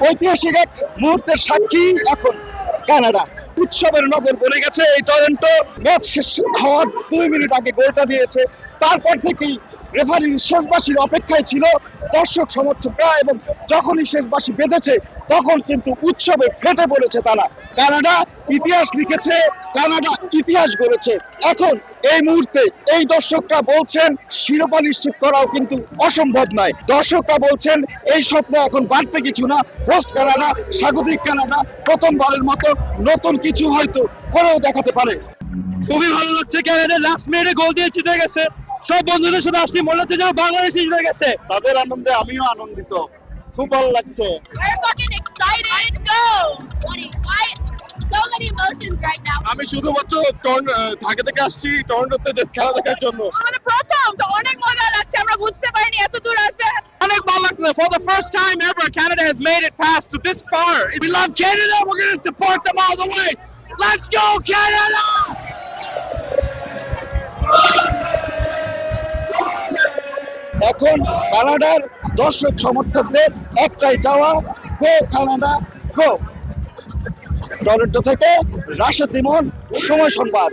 ঐতিহাসিক এক মুহূর্তের সাক্ষী এখন কানাডা। উৎসবের নগর বলে গেছে এই টরন্টো। ম্যাচ শেষ হওয়ার 2 মিনিট আগে গোলটা দিয়েছে, তারপর থেকেই রেফারির শেষ বাঁশির অপেক্ষায় ছিল দর্শক সমর্থকরা, এবং যখনই শেষ বাঁশি বেঁধেছে তখন কিন্তু উৎসবে ফেটে পড়েছে তারা। কানাডা ইতিহাস লিখেছে, কানাডা ইতিহাস গড়েছে। এখন এই মুহূর্তে এই দর্শকরা বলছেন শিরোপা নিশ্চিত করাও কিন্তু অসম্ভব নয়। দর্শকরা বলছেন এই স্বপ্ন এখন বাড়তে কিছু না, হোস্ট কানাডা, স্বাগতিক কানাডা প্রথমবারের মতো নতুন কিছু হয়তো করেও দেখাতে পারে। খুবই ভালো লাগছে, ক্যানাডা লাস্ট মিনিটে গোল দিয়ে জিতে গেছে। সব বন্ধুদের সাথে আসছি, মনে হচ্ছে যেন বাংলাদেশই জিতে গেছে। তাদের আনন্দে আমিও আনন্দিত, খুব ভালো লাগছে। We're fucking excited. Go! Why? So many emotions right now. আমি শুধুমাত্র ঢাকা থেকে আসছি টরন্টোতে জাস্ট খেলা দেখার জন্য। আমাদের প্রথম তো অনেক মজা লাগছে, আমরা বুঝতে পারিনি এত দূর আসবে। অনেক ভালো লাগছে। For the first time ever, Canada has made it past to this far. We love Canada. We're going to support them all the way. Let's go, Canada! এখন কানাডার দর্শক সমর্থকদের একটাই চাওয়া, গো কানাডা গো। টরন্টো থেকে রাশেদ ইমন, সময় সংবাদ।